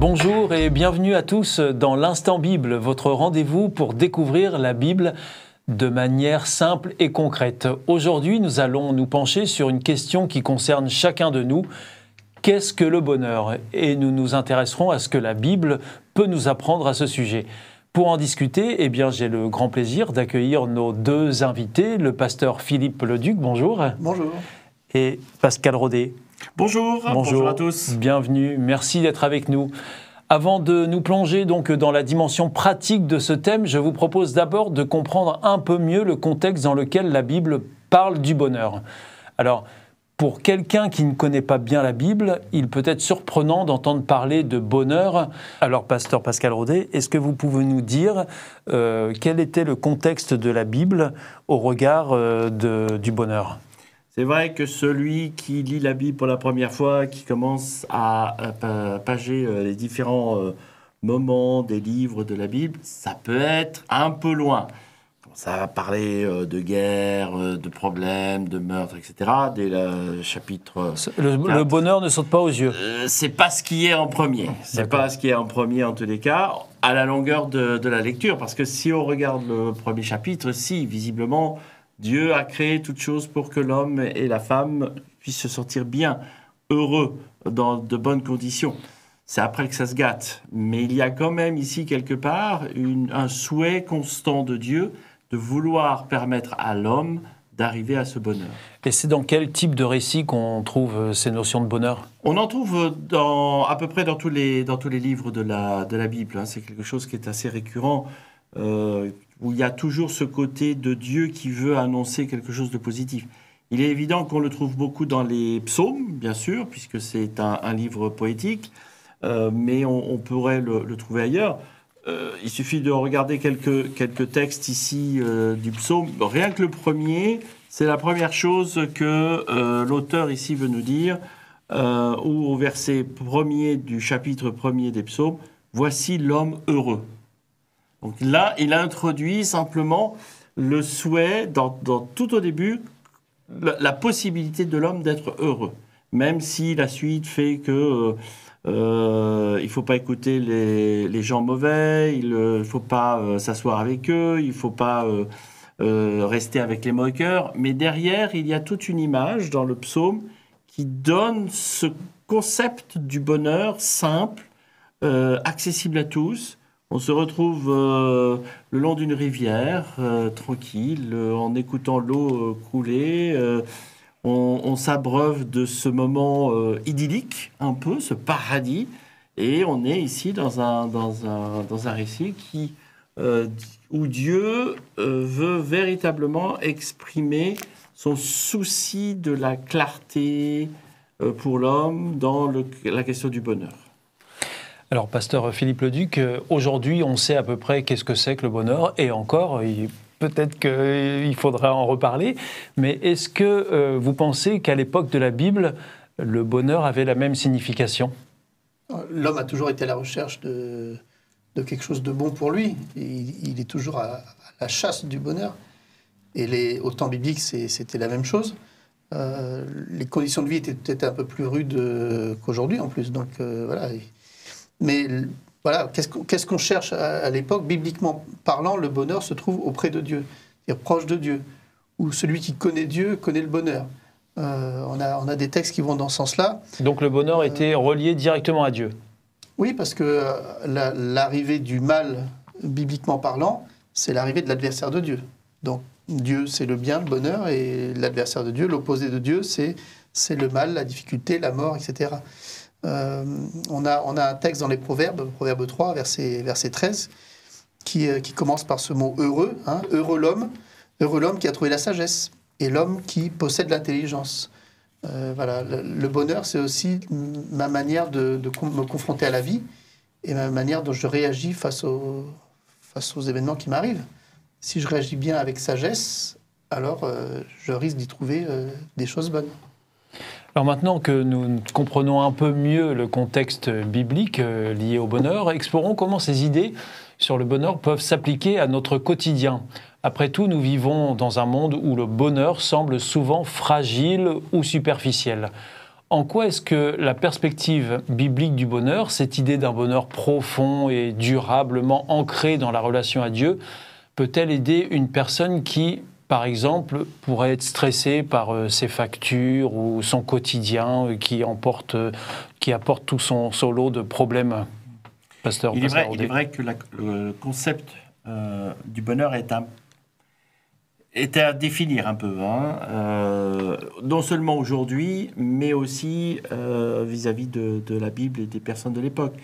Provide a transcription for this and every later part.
Bonjour et bienvenue à tous dans l'Instant Bible, votre rendez-vous pour découvrir la Bible de manière simple et concrète. Aujourd'hui, nous allons nous pencher sur une question qui concerne chacun de nous. Qu'est-ce que le bonheur? Et nous nous intéresserons à ce que la Bible peut nous apprendre à ce sujet. Pour en discuter, j'ai le grand plaisir d'accueillir nos deux invités, le pasteur Philippe Leduc, bonjour. Bonjour. Et Pascal Rodet. Bonjour. Bonjour à tous. Bienvenue, merci d'être avec nous. Avant de nous plonger donc dans la dimension pratique de ce thème, je vous propose d'abord de comprendre un peu mieux le contexte dans lequel la Bible parle du bonheur. Alors, pour quelqu'un qui ne connaît pas bien la Bible, il peut être surprenant d'entendre parler de bonheur. Alors, pasteur Pascal Rodet, est-ce que vous pouvez nous dire quel était le contexte de la Bible au regard du bonheur ? C'est vrai que celui qui lit la Bible pour la première fois, qui commence à pager les différents moments des livres de la Bible, ça peut être un peu loin. Ça va parler de guerre, de problèmes, de meurtres, etc. Dès le chapitre 4. Le bonheur ne saute pas aux yeux. C'est pas ce qui est en premier. C'est pas ce qui est en premier en tous les cas, à la longueur de la lecture. Parce que si on regarde le premier chapitre, si, visiblement, Dieu a créé toutes choses pour que l'homme et la femme puissent se sentir bien, heureux, dans de bonnes conditions. C'est après que ça se gâte. Mais il y a quand même ici, quelque part, un souhait constant de Dieu de vouloir permettre à l'homme d'arriver à ce bonheur. Et c'est dans quel type de récit qu'on trouve ces notions de bonheur ? On en trouve à peu près dans tous les livres de la Bible. C'est quelque chose qui est assez récurrent, où il y a toujours ce côté de Dieu qui veut annoncer quelque chose de positif. Il est évident qu'on le trouve beaucoup dans les psaumes, bien sûr, puisque c'est un livre poétique, mais on pourrait le trouver ailleurs. Il suffit de regarder quelques textes ici du psaume. Rien que le premier, c'est la première chose que l'auteur ici veut nous dire, ou au verset 1er du chapitre 1er des psaumes, « Voici l'homme heureux ». Donc là, il introduit simplement le souhait, tout au début, la possibilité de l'homme d'être heureux. Même si la suite fait que il ne faut pas écouter les gens mauvais, il ne faut pas s'asseoir avec eux, il ne faut pas rester avec les moqueurs. Mais derrière, il y a toute une image dans le psaume qui donne ce concept du bonheur simple, accessible à tous. On se retrouve le long d'une rivière, tranquille, en écoutant l'eau couler. On s'abreuve de ce moment idyllique, un peu, ce paradis. Et on est ici dans un récit où Dieu veut véritablement exprimer son souci de la clarté pour l'homme dans la question du bonheur. Alors, pasteur Philippe Leduc, aujourd'hui, on sait à peu près qu'est-ce que c'est que le bonheur, et encore, peut-être qu'il faudra en reparler, mais est-ce que vous pensez qu'à l'époque de la Bible, le bonheur avait la même signification ? L'homme a toujours été à la recherche de quelque chose de bon pour lui. Il est toujours à la chasse du bonheur. Et au temps biblique, c'était la même chose. Les conditions de vie étaient peut-être un peu plus rudes qu'aujourd'hui, en plus. Donc, voilà. Mais voilà, qu'est-ce qu'on cherche à l'époque? Bibliquement parlant, le bonheur se trouve auprès de Dieu, c'est-à-dire proche de Dieu, où celui qui connaît Dieu connaît le bonheur. On a des textes qui vont dans ce sens-là. Donc le bonheur était relié directement à Dieu? Oui, parce que l'arrivée du mal, bibliquement parlant, c'est l'arrivée de l'adversaire de Dieu. Donc Dieu, c'est le bien, le bonheur, et l'adversaire de Dieu, l'opposé de Dieu, c'est le mal, la difficulté, la mort, etc. On a un texte dans les Proverbes, Proverbe 3, verset 13, qui commence par ce mot « heureux ». Heureux l'homme qui a trouvé la sagesse, et l'homme qui possède l'intelligence. Voilà, le bonheur, c'est aussi ma manière de me confronter à la vie, et ma manière dont je réagis face aux événements qui m'arrivent. Si je réagis bien avec sagesse, alors je risque d'y trouver des choses bonnes. Alors maintenant que nous comprenons un peu mieux le contexte biblique lié au bonheur, explorons comment ces idées sur le bonheur peuvent s'appliquer à notre quotidien. Après tout, nous vivons dans un monde où le bonheur semble souvent fragile ou superficiel. en quoi est-ce que la perspective biblique du bonheur, cette idée d'un bonheur profond et durablement ancré dans la relation à Dieu, peut-elle aider une personne qui, par exemple, pourrait être stressée par ses factures ou son quotidien qui apporte tout son lot de problèmes? Pasteur, il est vrai que le concept du bonheur est à définir un peu, non seulement aujourd'hui, mais aussi vis-à-vis de la Bible et des personnes de l'époque.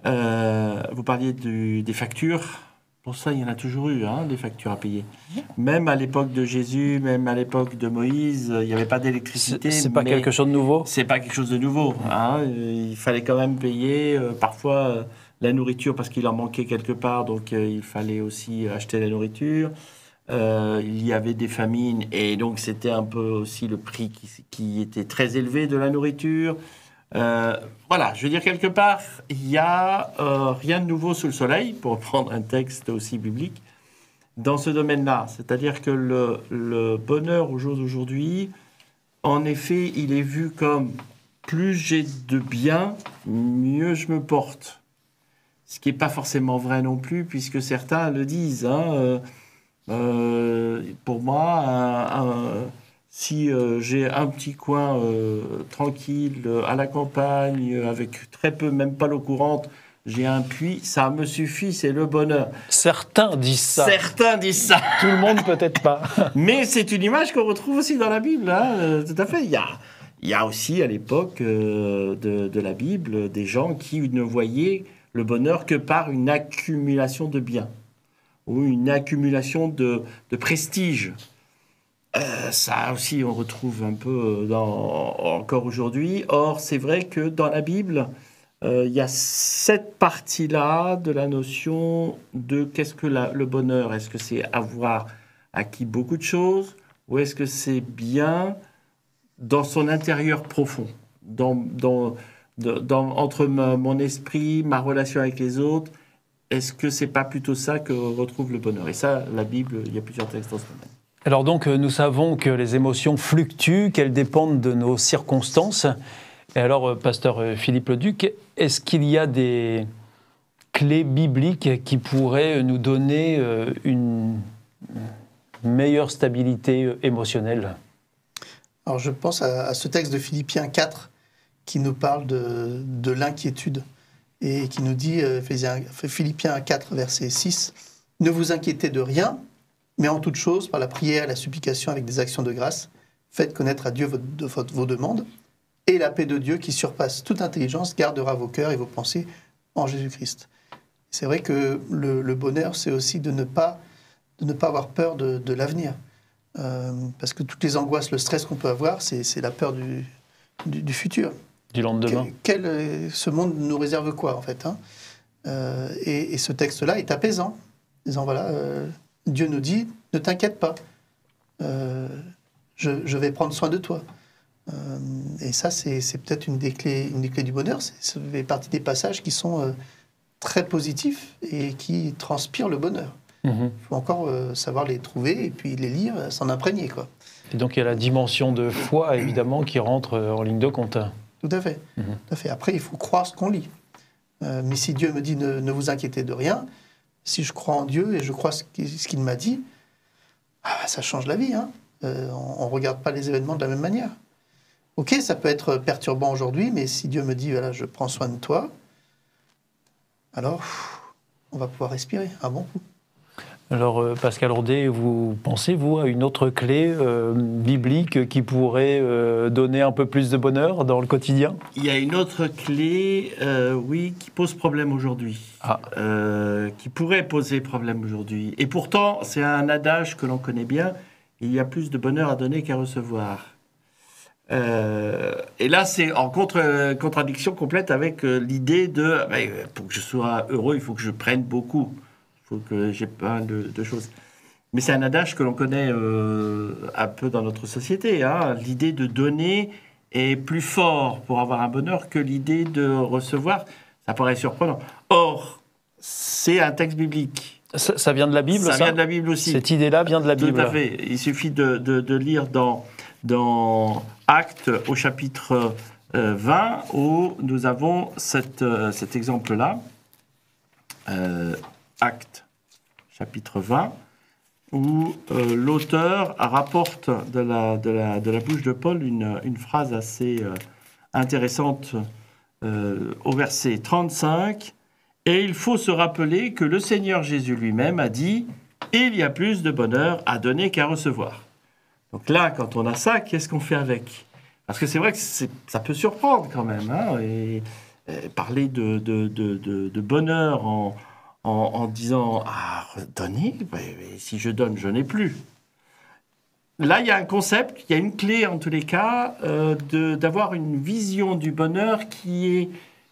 Vous parliez des factures. Pour ça, il y en a toujours eu, des factures à payer. Même à l'époque de Jésus, même à l'époque de Moïse, il n'y avait pas d'électricité. C'est pas quelque chose de nouveau ? C'est pas quelque chose de nouveau. Il fallait quand même payer parfois la nourriture parce qu'il en manquait quelque part, donc il fallait aussi acheter la nourriture. Il y avait des famines et donc c'était un peu aussi le prix qui était très élevé de la nourriture. Voilà, je veux dire, quelque part, il n'y a rien de nouveau sous le soleil, pour prendre un texte aussi biblique, dans ce domaine-là. C'est-à-dire que le bonheur au jour d'aujourd'hui, en effet, il est vu comme plus j'ai de bien, mieux je me porte. Ce qui n'est pas forcément vrai non plus, puisque certains le disent. Pour moi, si j'ai un petit coin tranquille à la campagne, avec très peu, même pas l'eau courante, j'ai un puits, ça me suffit, c'est le bonheur. Certains disent ça. Certains disent ça. Tout le monde peut-être pas. Mais c'est une image qu'on retrouve aussi dans la Bible, tout à fait. Il y a aussi à l'époque de la Bible des gens qui ne voyaient le bonheur que par une accumulation de biens ou une accumulation de prestige. Ça aussi, on retrouve un peu encore aujourd'hui. Or, c'est vrai que dans la Bible, il y a cette partie-là de la notion de qu'est-ce que le bonheur. Est-ce que c'est avoir acquis beaucoup de choses ou est-ce que c'est bien dans son intérieur profond, entre mon esprit, ma relation avec les autres? Est-ce que c'est pas plutôt ça que retrouve le bonheur? Et ça, la Bible, il y a plusieurs textes dans ce domaine. Alors donc, nous savons que les émotions fluctuent, qu'elles dépendent de nos circonstances. Et alors, pasteur Philippe Leduc, est-ce qu'il y a des clés bibliques qui pourraient nous donner une meilleure stabilité émotionnelle? Alors je pense à ce texte de Philippiens 4 qui nous parle de l'inquiétude et qui nous dit, Philippiens 4, verset 6, « Ne vous inquiétez de rien, mais en toute chose, par la prière et la supplication avec des actions de grâce, faites connaître à Dieu vos demandes, et la paix de Dieu qui surpasse toute intelligence gardera vos cœurs et vos pensées en Jésus-Christ. » C'est vrai que le bonheur, c'est aussi de ne pas avoir peur de l'avenir. Parce que toutes les angoisses, le stress qu'on peut avoir, c'est la peur du futur. Du lendemain. Ce monde nous réserve quoi, en fait, et ce texte-là est apaisant, disant, voilà, Dieu nous dit, ne t'inquiète pas, je vais prendre soin de toi. Et ça, c'est peut-être une des clés du bonheur. Ça fait partie des passages qui sont très positifs et qui transpirent le bonheur. Il faut encore savoir les trouver et puis les lire, s'en imprégner, quoi. Et donc il y a la dimension de foi, évidemment, qui rentre en ligne de compte. Tout à fait. Tout à fait. Après, il faut croire ce qu'on lit. Mais si Dieu me dit ne vous inquiétez de rien, si je crois en Dieu et je crois ce qu'il m'a dit, ça change la vie. On ne regarde pas les événements de la même manière. Ok, ça peut être perturbant aujourd'hui, mais si Dieu me dit voilà, je prends soin de toi, alors on va pouvoir respirer un bon coup. Alors, Pascal Ordet, vous pensez, vous, à une autre clé biblique qui pourrait donner un peu plus de bonheur dans le quotidien? Il y a une autre clé, oui, qui pose problème aujourd'hui. Qui pourrait poser problème aujourd'hui. Et pourtant, c'est un adage que l'on connaît bien, il y a plus de bonheur à donner qu'à recevoir. Et là, c'est en contradiction complète avec l'idée de pour que je sois heureux, il faut que je prenne beaucoup. Que j'ai plein de choses. Mais c'est un adage que l'on connaît un peu dans notre société. L'idée de donner est plus fort pour avoir un bonheur que l'idée de recevoir. Ça paraît surprenant. Or, c'est un texte biblique. Ça vient de la Bible, ça vient de la Bible aussi. Cette idée-là vient de la Bible. Tout à fait. Il suffit de lire dans Actes au chapitre 20 où nous avons cet exemple-là, Actes, chapitre 20, où l'auteur rapporte de la bouche de Paul une phrase assez intéressante au verset 35. « Et il faut se rappeler que le Seigneur Jésus lui-même a dit « Il y a plus de bonheur à donner qu'à recevoir ». Donc là, quand on a ça, qu'est-ce qu'on fait avec ? Parce que c'est vrai que ça peut surprendre quand même, hein, et parler de bonheur en disant « Ah, donner, si je donne, je n'ai plus ». Là, il y a un concept, il y a une clé en tous les cas, d'avoir une vision du bonheur qui est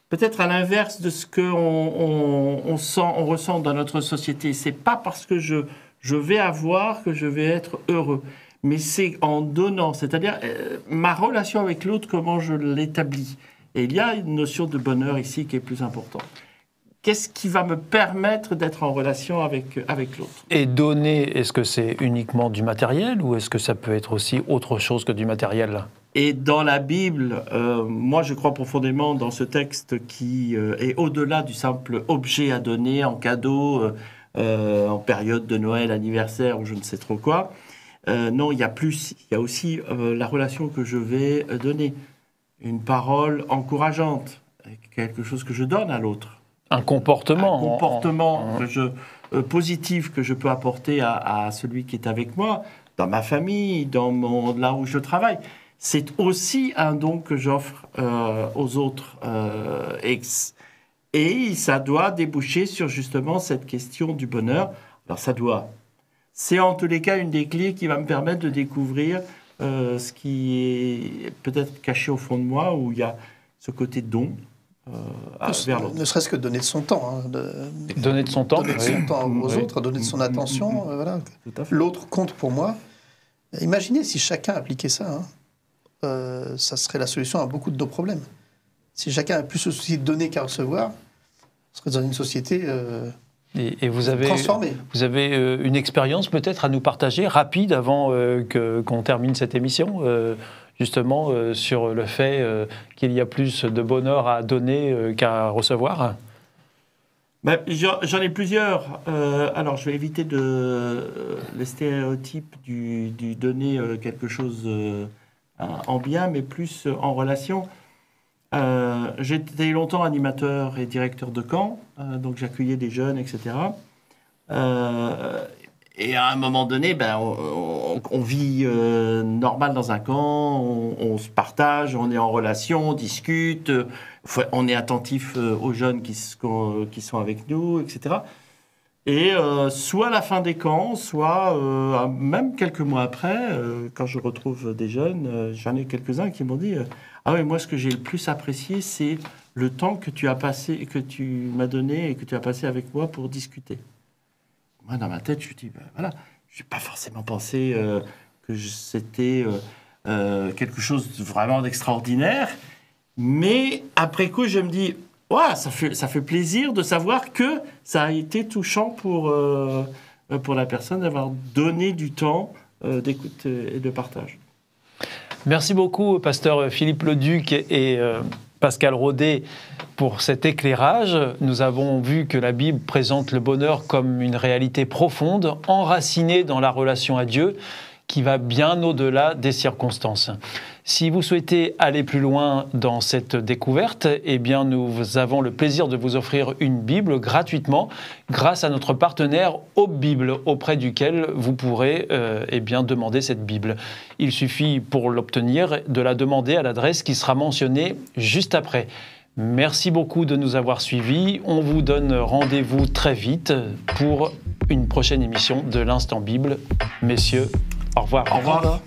peut-être à l'inverse de ce qu'on ressent dans notre société. C'est pas parce que je vais avoir que je vais être heureux, mais c'est en donnant, c'est-à-dire ma relation avec l'autre, comment je l'établis. Et il y a une notion de bonheur ici qui est plus importante. Qu'est-ce qui va me permettre d'être en relation avec l'autre ? Et donner, est-ce que c'est uniquement du matériel ou est-ce que ça peut être aussi autre chose que du matériel ? Et dans la Bible, moi je crois profondément dans ce texte qui est au-delà du simple objet à donner en cadeau, en période de Noël, anniversaire ou je ne sais trop quoi. Non, il y a plus, il y a aussi la relation que je vais donner. Une parole encourageante, quelque chose que je donne à l'autre. Un comportement. Un comportement positif que je peux apporter à celui qui est avec moi, dans ma famille, là où je travaille. C'est aussi un don que j'offre aux autres. Et ça doit déboucher sur justement cette question du bonheur. Alors c'est en tous les cas une des clés qui va me permettre de découvrir ce qui est peut-être caché au fond de moi, où il y a ce côté don. Vers l'autre. Ne serait-ce que donner de son temps. Donner de son temps. Donner de son temps aux autres, donner de son attention. Voilà. L'autre compte pour moi. Imaginez si chacun appliquait ça. Ça serait la solution à beaucoup de nos problèmes. Si chacun a plus se soucier de donner qu'à recevoir, on serait dans une société et vous avez, transformée. Vous avez une expérience peut-être à nous partager, rapide, avant qu'on termine cette émission justement sur le fait qu'il y a plus de bonheur à donner qu'à recevoir? J'en ai plusieurs. Alors, je vais éviter les stéréotypes du donner quelque chose en bien, mais plus en relation. J'étais longtemps animateur et directeur de camp, donc j'accueillais des jeunes, etc. Et à un moment donné, on vit normal dans un camp, on se partage, on est en relation, on discute, on est attentif aux jeunes qui sont avec nous, etc. Et soit à la fin des camps, soit même quelques mois après, quand je retrouve des jeunes, j'en ai quelques-uns qui m'ont dit ah oui, moi ce que j'ai le plus apprécié, c'est le temps que tu m'as donné et que tu as passé avec moi pour discuter. Moi, dans ma tête, je me dis, voilà, je n'ai pas forcément pensé que c'était quelque chose de vraiment d'extraordinaire, mais après coup, je me dis, ouais, ça fait plaisir de savoir que ça a été touchant pour la personne d'avoir donné du temps d'écoute et de partage. Merci beaucoup, pasteur Philippe Leduc et Pascal Rodet, pour cet éclairage. Nous avons vu que la Bible présente le bonheur comme une réalité profonde, enracinée dans la relation à Dieu, qui va bien au-delà des circonstances. Si vous souhaitez aller plus loin dans cette découverte, eh bien nous avons le plaisir de vous offrir une Bible gratuitement grâce à notre partenaire Aube Bible, auprès duquel vous pourrez demander cette Bible. Il suffit pour l'obtenir de la demander à l'adresse qui sera mentionnée juste après. Merci beaucoup de nous avoir suivis. On vous donne rendez-vous très vite pour une prochaine émission de l'Instant Bible. Messieurs, au revoir. Au revoir.